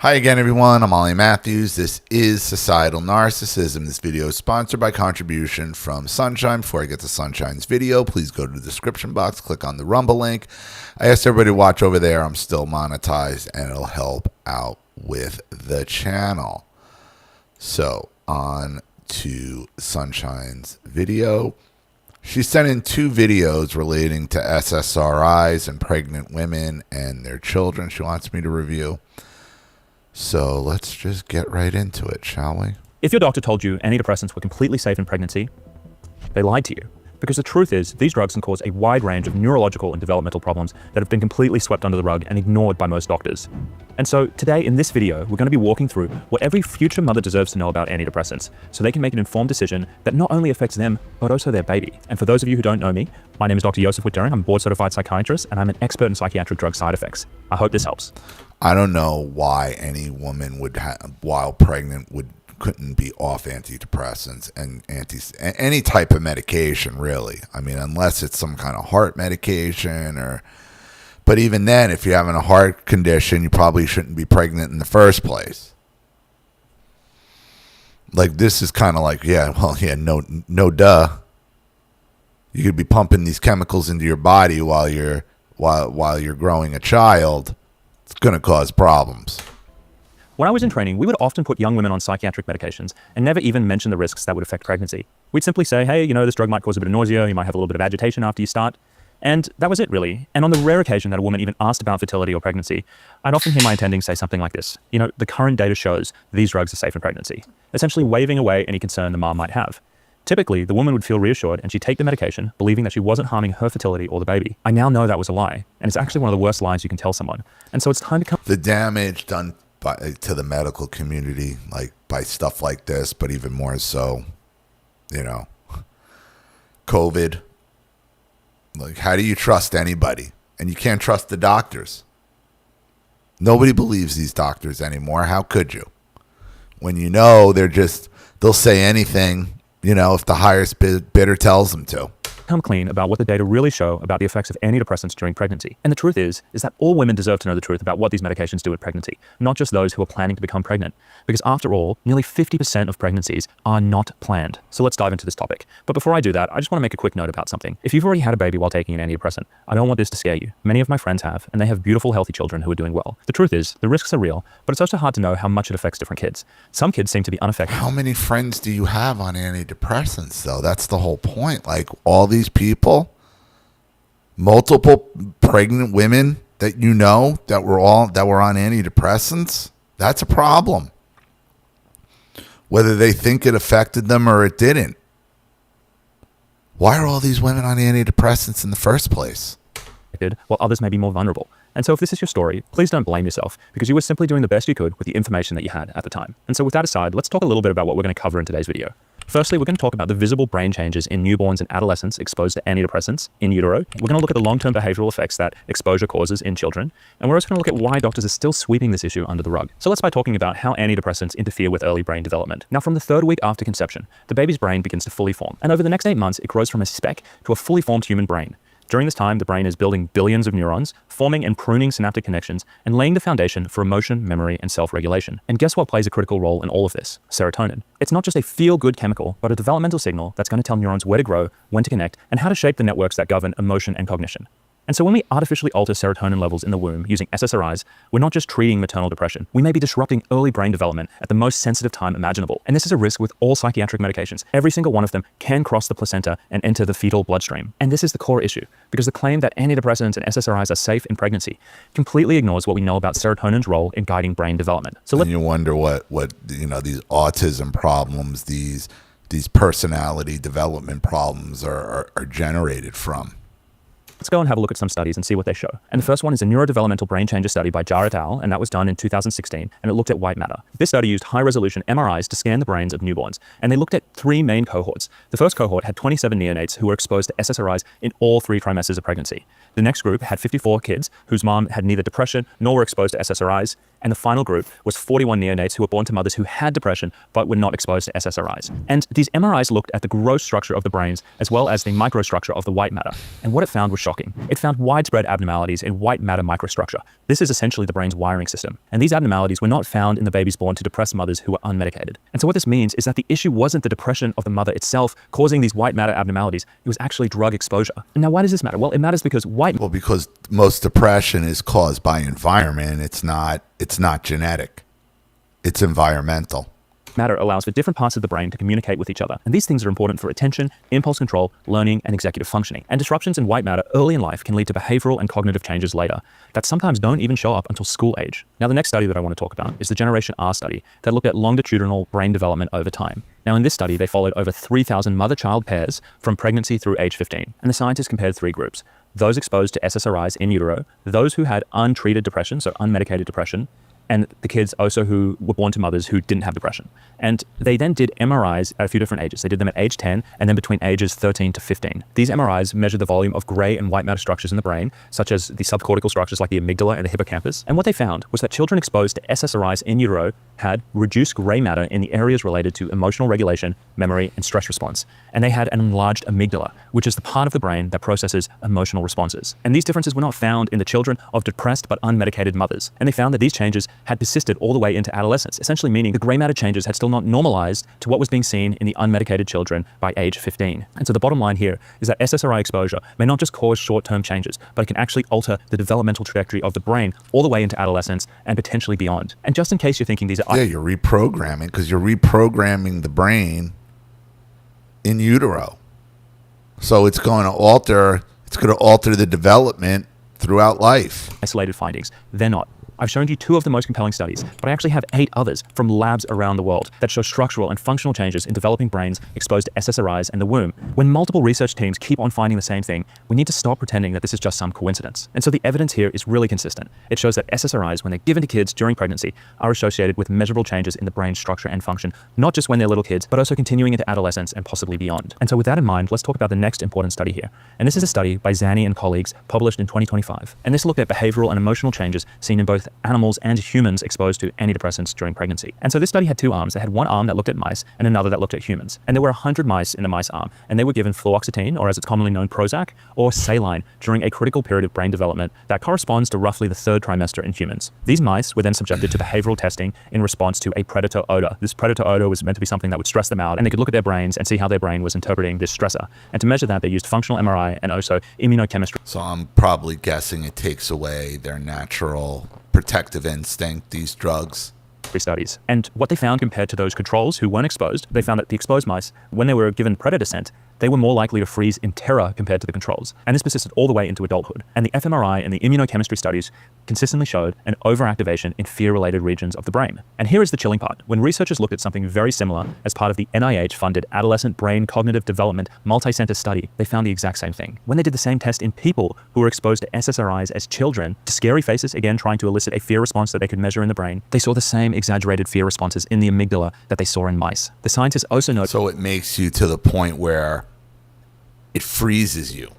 Hi again, everyone. I'm Ollie Matthews. This is Societal Narcissism. This video is sponsored by contribution from Sunshine. Before I get to Sunshine's video, please go to the description box, click on the Rumble link. I asked everybody to watch over there. I'm still monetized, and it'll help out with the channel. So, on to Sunshine's video. She sent in 2 videos relating to SSRIs and pregnant women and their children she wants me to review. So let's just get right into it, shall we? If your doctor told you antidepressants were completely safe in pregnancy, they lied to you. Because the truth is, these drugs can cause a wide range of neurological and developmental problems that have been completely swept under the rug and ignored by most doctors. And so today in this video, we're going to be walking through what every future mother deserves to know about antidepressants, so they can make an informed decision that not only affects them, but also their baby. And for those of you who don't know me, my name is Dr. Joseph Wittering. I'm a board-certified psychiatrist, and I'm an expert in psychiatric drug side effects. I hope this helps. I don't know why any woman would, while pregnant, couldn't be off antidepressants and any type of medication, really. I mean, unless it's some kind of heart medication but even then, if you're having a heart condition, you probably shouldn't be pregnant in the first place. Like, this is kind of like, no duh. You could be pumping these chemicals into your body while you're growing a child. It's going to cause problems. When I was in training, we would often put young women on psychiatric medications and never even mention the risks that would affect pregnancy. We'd simply say, hey, this drug might cause a bit of nausea, you might have a little bit of agitation after you start. And that was it, really. And on the rare occasion that a woman even asked about fertility or pregnancy, I'd often hear my attending say something like this. The current data shows these drugs are safe in pregnancy, essentially waving away any concern the mom might have. Typically, the woman would feel reassured and she'd take the medication, believing that she wasn't harming her fertility or the baby. I now know that was a lie, and it's actually one of the worst lies you can tell someone. And so it's time to come... The damage done to the medical community, like by stuff like this, but even more so, COVID. Like, how do you trust anybody? And you can't trust the doctors. Nobody believes these doctors anymore. How could you? When they'll say anything, if the highest bidder tells them to. Come clean about what the data really show about the effects of antidepressants during pregnancy. And the truth is that all women deserve to know the truth about what these medications do with pregnancy, not just those who are planning to become pregnant. Because after all, nearly 50% of pregnancies are not planned. So let's dive into this topic. But before I do that, I just want to make a quick note about something. If you've already had a baby while taking an antidepressant, I don't want this to scare you. Many of my friends have, and they have beautiful, healthy children who are doing well. The truth is, the risks are real, but it's also hard to know how much it affects different kids. Some kids seem to be unaffected. How many friends do you have on antidepressants, though? That's the whole point. Like, all these people, multiple pregnant women that that were on antidepressants, that's a problem. Whether they think it affected them or it didn't. Why are all these women on antidepressants in the first place? While others may be more vulnerable. And so if this is your story, please don't blame yourself, because you were simply doing the best you could with the information that you had at the time. And so with that aside, let's talk a little bit about what we're going to cover in today's video. Firstly, we're going to talk about the visible brain changes in newborns and adolescents exposed to antidepressants in utero. We're going to look at the long-term behavioral effects that exposure causes in children. And we're also going to look at why doctors are still sweeping this issue under the rug. So let's start talking about how antidepressants interfere with early brain development. Now, from the 3rd week after conception, the baby's brain begins to fully form. And over the next 8 months, it grows from a speck to a fully formed human brain. During this time, the brain is building billions of neurons, forming and pruning synaptic connections, and laying the foundation for emotion, memory, and self-regulation. And guess what plays a critical role in all of this? Serotonin. It's not just a feel-good chemical, but a developmental signal that's going to tell neurons where to grow, when to connect, and how to shape the networks that govern emotion and cognition. And so when we artificially alter serotonin levels in the womb using SSRIs, we're not just treating maternal depression. We may be disrupting early brain development at the most sensitive time imaginable. And this is a risk with all psychiatric medications. Every single one of them can cross the placenta and enter the fetal bloodstream. And this is the core issue, because the claim that antidepressants and SSRIs are safe in pregnancy completely ignores what we know about serotonin's role in guiding brain development. So you wonder what these autism problems, these personality development problems are generated from. Let's go and have a look at some studies and see what they show. And the first one is a neurodevelopmental brain changer study by Jar et al., and that was done in 2016, and it looked at white matter. This study used high-resolution MRIs to scan the brains of newborns, and they looked at 3 main cohorts. The first cohort had 27 neonates who were exposed to SSRIs in all 3 trimesters of pregnancy. The next group had 54 kids whose mom had neither depression nor were exposed to SSRIs, and the final group was 41 neonates who were born to mothers who had depression but were not exposed to SSRIs. And these MRIs looked at the gross structure of the brains as well as the microstructure of the white matter, and what it found was shocking. shocking. It found widespread abnormalities in white matter microstructure. This is essentially the brain's wiring system. And these abnormalities were not found in the babies born to depressed mothers who were unmedicated. And so what this means is that the issue wasn't the depression of the mother itself causing these white matter abnormalities. It was actually drug exposure. And now why does this matter? Well, it matters because because most depression is caused by environment. It's not genetic. It's environmental. Matter allows for different parts of the brain to communicate with each other. And these things are important for attention, impulse control, learning, and executive functioning. And disruptions in white matter early in life can lead to behavioral and cognitive changes later that sometimes don't even show up until school age. Now, the next study that I want to talk about is the Generation R study that looked at longitudinal brain development over time. Now, in this study, they followed over 3,000 mother-child pairs from pregnancy through age 15. And the scientists compared 3 groups: those exposed to SSRIs in utero, those who had untreated depression, so unmedicated depression, and the kids also who were born to mothers who didn't have depression. And they then did MRIs at a few different ages. They did them at age 10 and then between ages 13 to 15. These MRIs measured the volume of gray and white matter structures in the brain, such as the subcortical structures like the amygdala and the hippocampus. And what they found was that children exposed to SSRIs in utero had reduced gray matter in the areas related to emotional regulation, memory, and stress response. And they had an enlarged amygdala, which is the part of the brain that processes emotional responses. And these differences were not found in the children of depressed but unmedicated mothers. And they found that these changes had persisted all the way into adolescence, essentially meaning the gray matter changes had still not normalized to what was being seen in the unmedicated children by age 15. And so the bottom line here is that SSRI exposure may not just cause short-term changes, but it can actually alter the developmental trajectory of the brain all the way into adolescence and potentially beyond. And just in case you're thinking these are... Yeah, you're reprogramming, because you're reprogramming the brain in utero. So it's going to alter the development throughout life. Isolated findings. They're not. I've shown you 2 of the most compelling studies, but I actually have 8 others from labs around the world that show structural and functional changes in developing brains exposed to SSRIs and the womb. When multiple research teams keep on finding the same thing, we need to stop pretending that this is just some coincidence. And so the evidence here is really consistent. It shows that SSRIs, when they're given to kids during pregnancy, are associated with measurable changes in the brain's structure and function, not just when they're little kids, but also continuing into adolescence and possibly beyond. And so with that in mind, let's talk about the next important study here. And this is a study by Zani and colleagues published in 2025. And this looked at behavioral and emotional changes seen in both animals and humans exposed to antidepressants during pregnancy. And so this study had 2 arms. They had one arm that looked at mice and another that looked at humans. And there were 100 mice in the mice arm, and they were given fluoxetine, or as it's commonly known, Prozac, or saline during a critical period of brain development that corresponds to roughly the 3rd trimester in humans. These mice were then subjected to behavioral testing in response to a predator odor. This predator odor was meant to be something that would stress them out, and they could look at their brains and see how their brain was interpreting this stressor. And to measure that, they used functional MRI and also immunochemistry. So I'm probably guessing it takes away their natural protective instinct, these drugs. Studies. And what they found compared to those controls who weren't exposed, they found that the exposed mice, when they were given predator scent, they were more likely to freeze in terror compared to the controls. And this persisted all the way into adulthood. And the fMRI and the immunochemistry studies consistently showed an overactivation in fear-related regions of the brain. And here is the chilling part. When researchers looked at something very similar as part of the NIH-funded Adolescent Brain Cognitive Development Multi-Center Study, they found the exact same thing. When they did the same test in people who were exposed to SSRIs as children, to scary faces, again trying to elicit a fear response that they could measure in the brain, they saw the same exaggerated fear responses in the amygdala that they saw in mice. The scientists also noted... So it makes you to the point where it freezes you,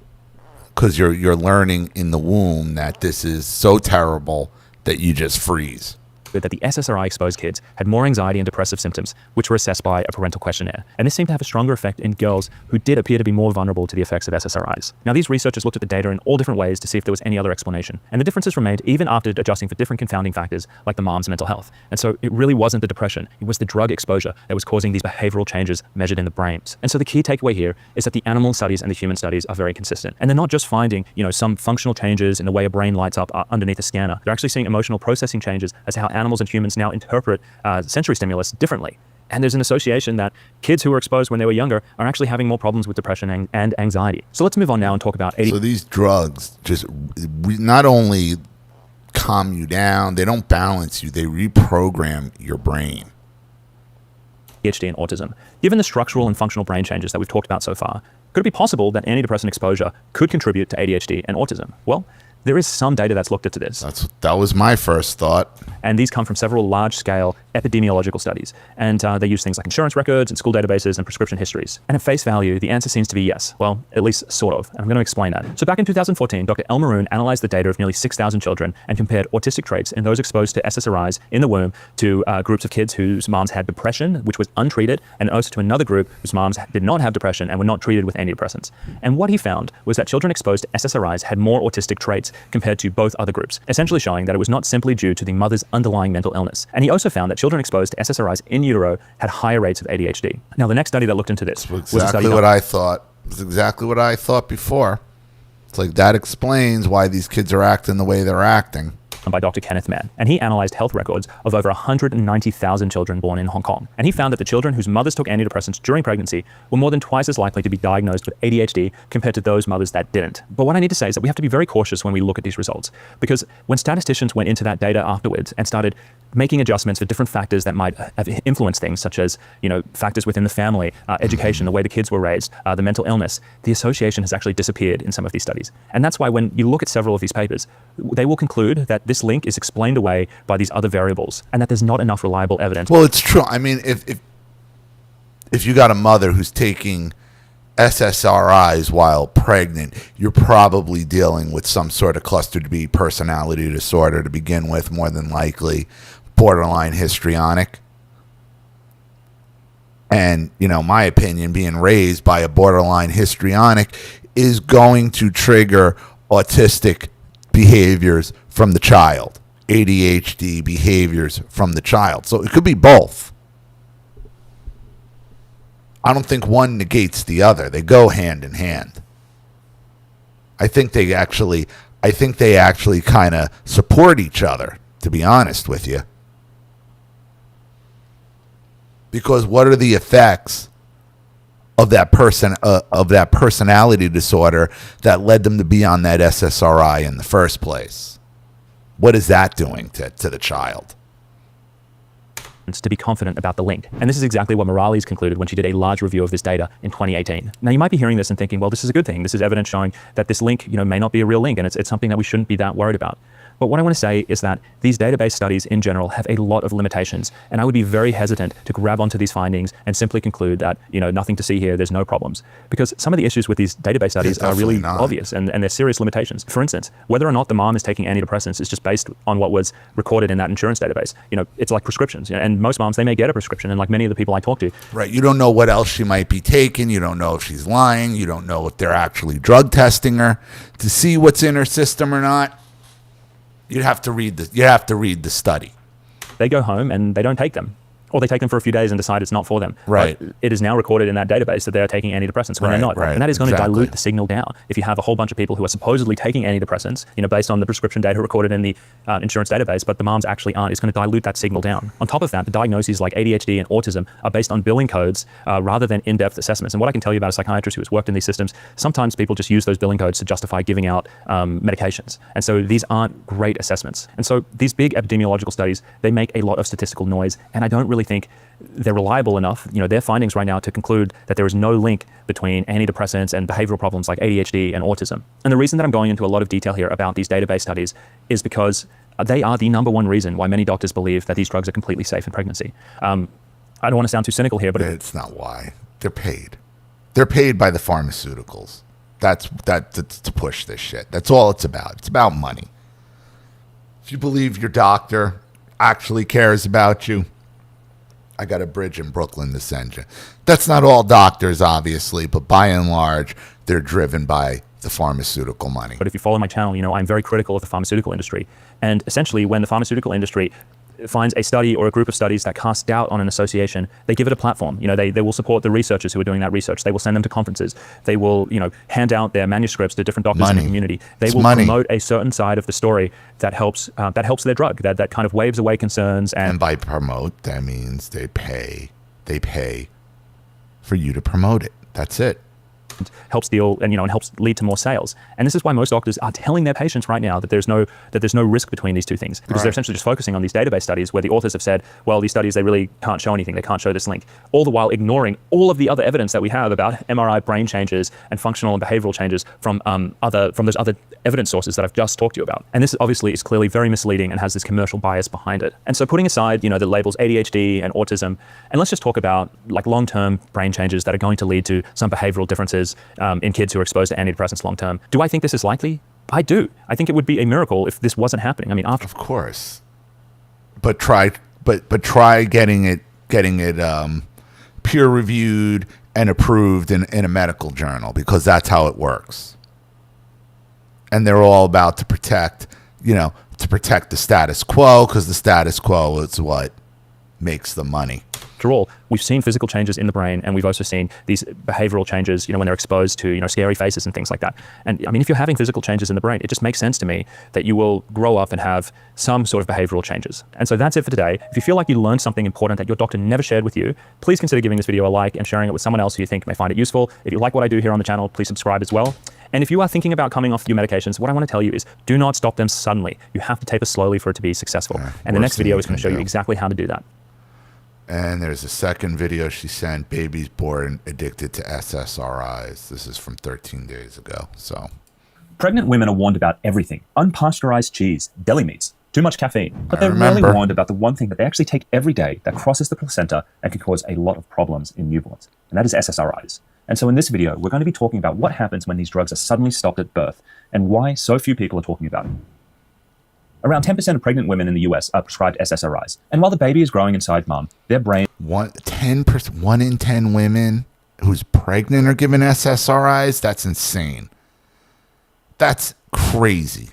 because you're learning in the womb that this is so terrible that you just freeze. That the SSRI exposed kids had more anxiety and depressive symptoms, which were assessed by a parental questionnaire. And this seemed to have a stronger effect in girls who did appear to be more vulnerable to the effects of SSRIs. Now, these researchers looked at the data in all different ways to see if there was any other explanation. And the differences remained even after adjusting for different confounding factors like the mom's mental health. And so it really wasn't the depression, it was the drug exposure that was causing these behavioral changes measured in the brains. And so the key takeaway here is that the animal studies and the human studies are very consistent. And they're not just finding, some functional changes in the way a brain lights up underneath a scanner. They're actually seeing emotional processing changes as to how animals and humans now interpret sensory stimulus differently. And there's an association that kids who were exposed when they were younger are actually having more problems with depression and anxiety. So let's move on now and talk about ADHD. So these drugs just not only calm you down, they don't balance you, they reprogram your brain. ADHD and autism. Given the structural and functional brain changes that we've talked about so far, could it be possible that antidepressant exposure could contribute to ADHD and autism? Well, there is some data that's looked into this. That was my first thought. And these come from several large-scale epidemiological studies. And they use things like insurance records and school databases and prescription histories. And at face value, the answer seems to be yes. Well, at least sort of. And I'm going to explain that. So back in 2014, Dr. El Maroon analyzed the data of nearly 6,000 children and compared autistic traits in those exposed to SSRIs in the womb to groups of kids whose moms had depression, which was untreated, and also to another group whose moms did not have depression and were not treated with antidepressants. And what he found was that children exposed to SSRIs had more autistic traits compared to both other groups, essentially showing that it was not simply due to the mother's underlying mental illness. And he also found that children exposed to SSRIs in utero had higher rates of ADHD. Now, the next study that looked into this was exactly what I thought. It's exactly what I thought before. It's like that explains why these kids are acting the way they're acting. By Dr. Kenneth Mann, and he analyzed health records of over 190,000 children born in Hong Kong. And he found that the children whose mothers took antidepressants during pregnancy were more than twice as likely to be diagnosed with ADHD compared to those mothers that didn't. But what I need to say is that we have to be very cautious when we look at these results, because when statisticians went into that data afterwards and started making adjustments for different factors that might have influenced things, such as, factors within the family, education, the way the kids were raised, the mental illness, the association has actually disappeared in some of these studies. And that's why when you look at several of these papers, they will conclude that this link is explained away by these other variables and that there's not enough reliable evidence. Well, it's true. I mean, if you got a mother who's taking SSRIs while pregnant, you're probably dealing with some sort of cluster B personality disorder to begin with, more than likely borderline histrionic. And, my opinion, being raised by a borderline histrionic is going to trigger autistic behaviors from the child, ADHD behaviors from the child. So it could be both. I don't think one negates the other. They go hand in hand. I think they actually kind of support each other, to be honest with you. Because what are the effects of that personality disorder that led them to be on that SSRI in the first place? What is that doing to the child? To be confident about the link. And this is exactly what Morales concluded when she did a large review of this data in 2018. Now, you might be hearing this and thinking, well, this is a good thing. This is evidence showing that this link, may not be a real link, and it's something that we shouldn't be that worried about. But what I want to say is that these database studies in general have a lot of limitations, and I would be very hesitant to grab onto these findings and simply conclude that, nothing to see here, there's no problems. Because some of the issues with these database studies are really obvious, and there's serious limitations. For instance, whether or not the mom is taking antidepressants is just based on what was recorded in that insurance database. It's like prescriptions, and most moms, they may get a prescription, and like many of the people I talk to. Right, you don't know what else she might be taking, you don't know if she's lying, you don't know if they're actually drug testing her to see what's in her system or not. You have to read the study. They go home and they don't take them. Or they take them for a few days and decide it's not for them. Right. But it is now recorded in that database that they are taking antidepressants when they're not. Right. And that is going to dilute the signal down. If you have a whole bunch of people who are supposedly taking antidepressants, based on the prescription data recorded in the insurance database, but the moms actually aren't, it's going to dilute that signal down. On top of that, the diagnoses like ADHD and autism are based on billing codes rather than in-depth assessments. And what I can tell you about a psychiatrist who has worked in these systems, sometimes people just use those billing codes to justify giving out medications. And so these aren't great assessments. And so these big epidemiological studies, they make a lot of statistical noise, and I don't really think they're reliable enough, their findings right now, to conclude that there is no link between antidepressants and behavioral problems like ADHD and autism. And the reason that I'm going into a lot of detail here about these database studies is because they are the number one reason why many doctors believe that these drugs are completely safe in pregnancy. I don't want to sound too cynical here, but it's not why. They're paid. They're paid by the pharmaceuticals. That's to push this shit. That's all it's about. It's about money. If you believe your doctor actually cares about you, I got a bridge in Brooklyn to send you. That's not all doctors, obviously, but by and large, they're driven by the pharmaceutical money. But if you follow my channel, I'm very critical of the pharmaceutical industry. And essentially, when the pharmaceutical industry finds a study or a group of studies that cast doubt on an association, they give it a platform. They will support the researchers who are doing that research. They will send them to conferences. They will, hand out their manuscripts to different doctors in the community. They will promote a certain side of the story that helps their drug, that kind of waves away concerns. And by promote, that means they pay for you to promote it. That's it. helps deal and helps lead to more sales. And this is why most doctors are telling their patients right now that there's no risk between these two things, because they're essentially just focusing on these database studies where the authors have said, well, these studies, they really can't show anything. They can't show this link, all the while ignoring all of the other evidence that we have about MRI brain changes and functional and behavioral changes from those other evidence sources that I've just talked to you about. And this obviously is clearly very misleading and has this commercial bias behind it. And so putting aside, the labels ADHD and autism, and let's just talk about like long-term brain changes that are going to lead to some behavioral differences in kids who are exposed to antidepressants long-term. Do I think this is likely? I do. I think it would be a miracle if this wasn't happening. I mean, of course, but try getting it peer reviewed and approved in a medical journal, because that's how it works. And they're all about to protect the status quo, because the status quo is what makes the money. After all, we've seen physical changes in the brain, and we've also seen these behavioral changes, when they're exposed to, scary faces and things like that. And I mean, if you're having physical changes in the brain, it just makes sense to me that you will grow up and have some sort of behavioral changes. And so that's it for today. If you feel like you learned something important that your doctor never shared with you, please consider giving this video a like and sharing it with someone else who you think may find it useful. If you like what I do here on the channel, please subscribe as well. And if you are thinking about coming off your medications, what I want to tell you is do not stop them suddenly. You have to taper slowly for it to be successful. And the next video is going to show you exactly how to do that. And there's a second video she sent, babies born addicted to SSRIs. This is from 13 days ago. So, pregnant women are warned about everything: unpasteurized cheese, deli meats, too much caffeine. But they're rarely warned about the one thing that they actually take every day that crosses the placenta and can cause a lot of problems in newborns, and that is SSRIs. And so in this video, we're going to be talking about what happens when these drugs are suddenly stopped at birth and why so few people are talking about it. Around 10% of pregnant women in the US are prescribed SSRIs. And while the baby is growing inside mom, their brain... 1 in 10 women who's pregnant are given SSRIs? That's insane. That's crazy.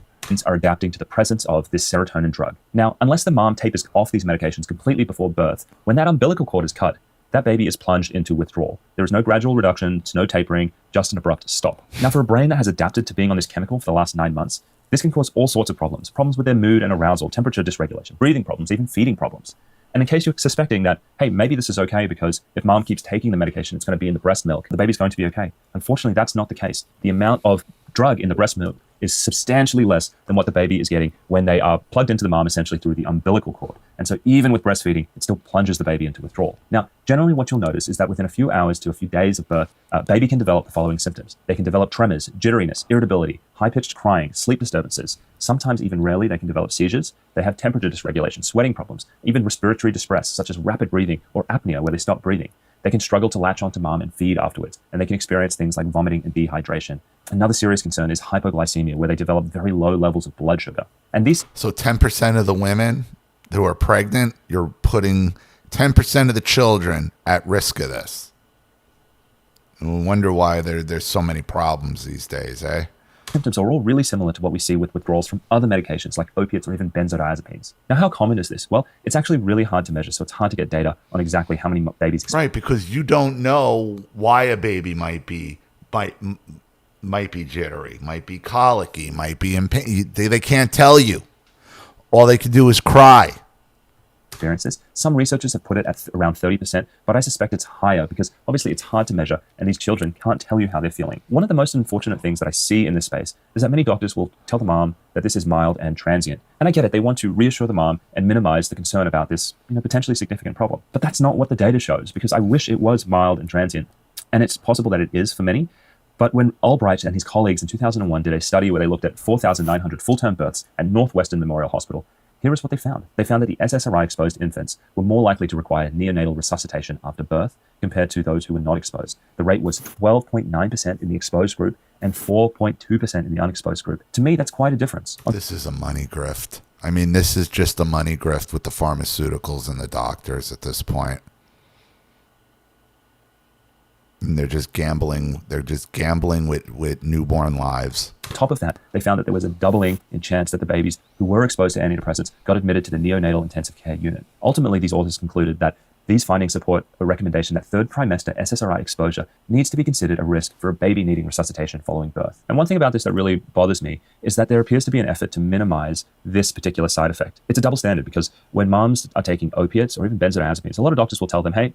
...are adapting to the presence of this serotonin drug. Now, unless the mom tapers off these medications completely before birth, when that umbilical cord is cut, that baby is plunged into withdrawal. There is no gradual reduction, no tapering, just an abrupt stop. Now, for a brain that has adapted to being on this chemical for the last 9 months, this can cause all sorts of problems. Problems with their mood and arousal, temperature dysregulation, breathing problems, even feeding problems. And in case you're suspecting that, hey, maybe this is okay because if mom keeps taking the medication, it's going to be in the breast milk, the baby's going to be okay. Unfortunately, that's not the case. The amount of drug in the breast milk is substantially less than what the baby is getting when they are plugged into the mom essentially through the umbilical cord. And so even with breastfeeding, it still plunges the baby into withdrawal. Now, generally what you'll notice is that within a few hours to a few days of birth, baby can develop the following symptoms. They can develop tremors, jitteriness, irritability, high-pitched crying, sleep disturbances. Sometimes, even rarely, they can develop seizures. They have temperature dysregulation, sweating problems, even respiratory distress, such as rapid breathing or apnea, where they stop breathing. They can struggle to latch onto mom and feed afterwards, and they can experience things like vomiting and dehydration. Another serious concern is hypoglycemia, where they develop very low levels of blood sugar. And these... So 10% of the women who are pregnant, you're putting 10% of the children at risk of this. And we wonder why there's so many problems these days, eh? Symptoms are all really similar to what we see with withdrawals from other medications like opiates or even benzodiazepines. Now, how common is this? Well, it's actually really hard to measure, so it's hard to get data on exactly how many babies... Right, because you don't know why a baby might be jittery, might be colicky, might be in pain. They can't tell you. All they can do is cry. Experiences. Some researchers have put it at around 30%, but I suspect it's higher because obviously it's hard to measure and these children can't tell you how they're feeling. One of the most unfortunate things that I see in this space is that many doctors will tell the mom that this is mild and transient. And I get it, they want to reassure the mom and minimize the concern about this, potentially significant problem. But that's not what the data shows, because I wish it was mild and transient. And it's possible that it is for many. But when Albright and his colleagues in 2001 did a study where they looked at 4,900 full-term births at Northwestern Memorial Hospital, here is what they found. They found that the SSRI-exposed infants were more likely to require neonatal resuscitation after birth compared to those who were not exposed. The rate was 12.9% in the exposed group and 4.2% in the unexposed group. To me, that's quite a difference. This is a money grift. I mean, this is just a money grift with the pharmaceuticals and the doctors at this point. And they're just gambling. They're just gambling with newborn lives. On top of that, they found that there was a doubling in chance that the babies who were exposed to antidepressants got admitted to the neonatal intensive care unit. Ultimately, these authors concluded that these findings support a recommendation that third trimester SSRI exposure needs to be considered a risk for a baby needing resuscitation following birth. And one thing about this that really bothers me is that there appears to be an effort to minimize this particular side effect. It's a double standard because when moms are taking opiates or even benzodiazepines, a lot of doctors will tell them, hey,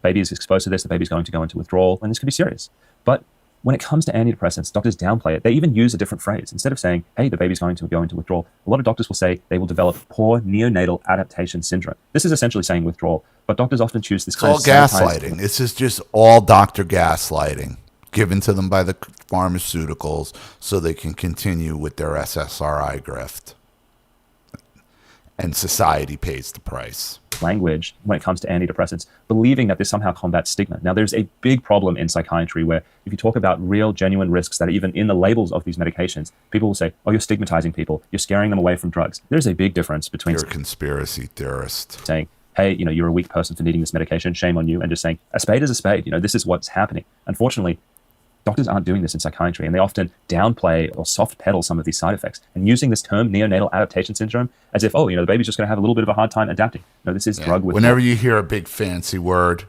baby is exposed to this, the baby's going to go into withdrawal, and this could be serious. But when it comes to antidepressants, doctors downplay it. They even use a different phrase. Instead of saying, hey, the baby's going to go into withdrawal, a lot of doctors will say they will develop poor neonatal adaptation syndrome. This is essentially saying withdrawal, but doctors often choose this kind of gaslighting. This is just all doctor gaslighting given to them by the pharmaceuticals so they can continue with their SSRI grift. And society pays the price. Language when it comes to antidepressants, believing that this somehow combats stigma. Now, there's a big problem in psychiatry where if you talk about real, genuine risks that are even in the labels of these medications, people will say, oh, you're stigmatizing people. You're scaring them away from drugs. There's a big difference between you're a conspiracy theorist saying, hey, you're a weak person for needing this medication, shame on you, and just saying, a spade is a spade. This is what's happening. Unfortunately, doctors aren't doing this in psychiatry, and they often downplay or soft pedal some of these side effects and using this term neonatal adaptation syndrome as if, the baby's just going to have a little bit of a hard time adapting. No, this is drug withdrawal. Whenever you hear a big fancy word,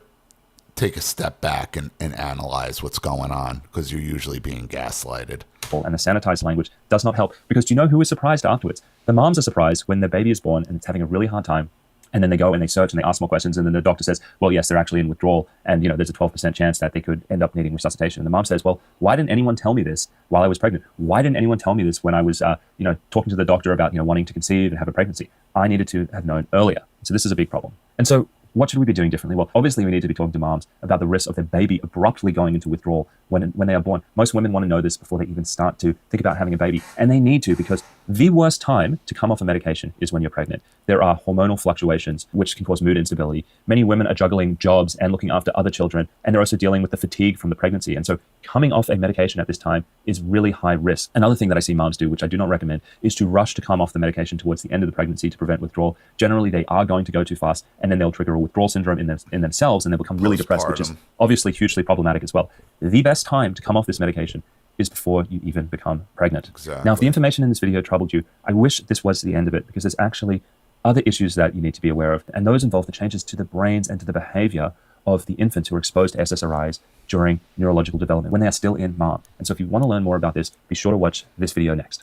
take a step back and analyze what's going on, because you're usually being gaslighted. And the sanitized language does not help, because do you know who is surprised afterwards? The moms are surprised when their baby is born and it's having a really hard time. And then they go and they search and they ask more questions. And then the doctor says, well, yes, they're actually in withdrawal. And, there's a 12% chance that they could end up needing resuscitation. And the mom says, well, why didn't anyone tell me this while I was pregnant? Why didn't anyone tell me this when I was, talking to the doctor about, wanting to conceive and have a pregnancy? I needed to have known earlier. So this is a big problem. And so what should we be doing differently? Well, obviously we need to be talking to moms about the risk of their baby abruptly going into withdrawal when they are born. Most women want to know this before they even start to think about having a baby. And they need to, because the worst time to come off a medication is when you're pregnant. There are hormonal fluctuations, which can cause mood instability. Many women are juggling jobs and looking after other children, and they're also dealing with the fatigue from the pregnancy. And so coming off a medication at this time is really high risk. Another thing that I see moms do, which I do not recommend, is to rush to come off the medication towards the end of the pregnancy to prevent withdrawal. Generally, they are going to go too fast, and then they'll trigger a withdrawal syndrome in themselves, and they'll become really depressed, which is obviously hugely problematic as well. The best time to come off this medication is before you even become pregnant. Exactly. Now, if the information in this video troubled you, I wish this was the end of it, because there's actually other issues that you need to be aware of, and those involve the changes to the brains and to the behavior of the infants who are exposed to SSRIs during neurological development when they are still in mom. And so if you want to learn more about this, be sure to watch this video next.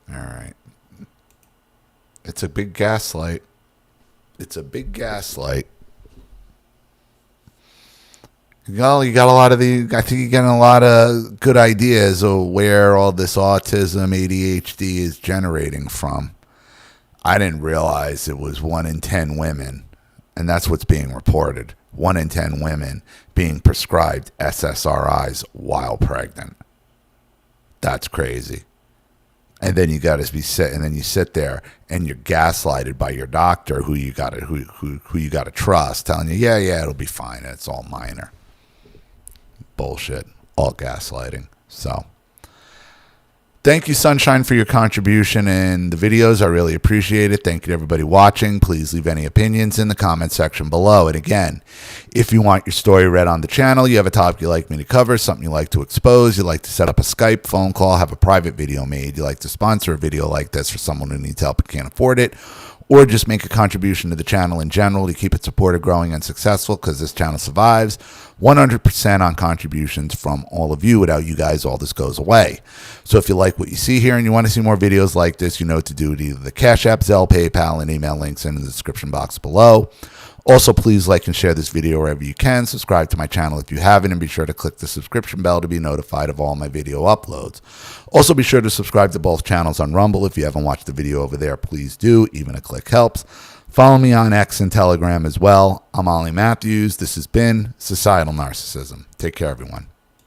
All right. It's a big gaslight. It's a big gaslight. You got a lot of I think you're getting a lot of good ideas of where all this autism, ADHD is generating from. I didn't realize it was 1 in 10 women, and that's what's being reported. 1 in 10 women being prescribed SSRIs while pregnant. That's crazy. And then you got to be and then you sit there and you're gaslighted by your doctor, who you got to trust, telling you, yeah, it'll be fine. It's all minor. Bullshit. All gaslighting. So thank you, Sunshine, for your contribution in the videos. I really appreciate it. Thank you to everybody watching. Please leave any opinions in the comment section below. And again, if you want your story read on the channel, you have a topic you'd like me to cover, something you'd like to expose, you'd like to set up a Skype phone call, have a private video made, you'd like to sponsor a video like this for someone who needs help and can't afford it, or just make a contribution to the channel in general to keep it supported, growing, and successful, because this channel survives 100% on contributions from all of you. Without you guys, all this goes away. So if you like what you see here and you want to see more videos like this, you know what to do with either the Cash App, Zelle, PayPal, and email links in the description box below. Also, please like and share this video wherever you can. Subscribe to my channel if you haven't, and be sure to click the subscription bell to be notified of all my video uploads. Also, be sure to subscribe to both channels on Rumble. If you haven't watched the video over there, please do. Even a click helps. Follow me on X and Telegram as well. I'm Ollie Matthews. This has been Societal Narcissism. Take care, everyone.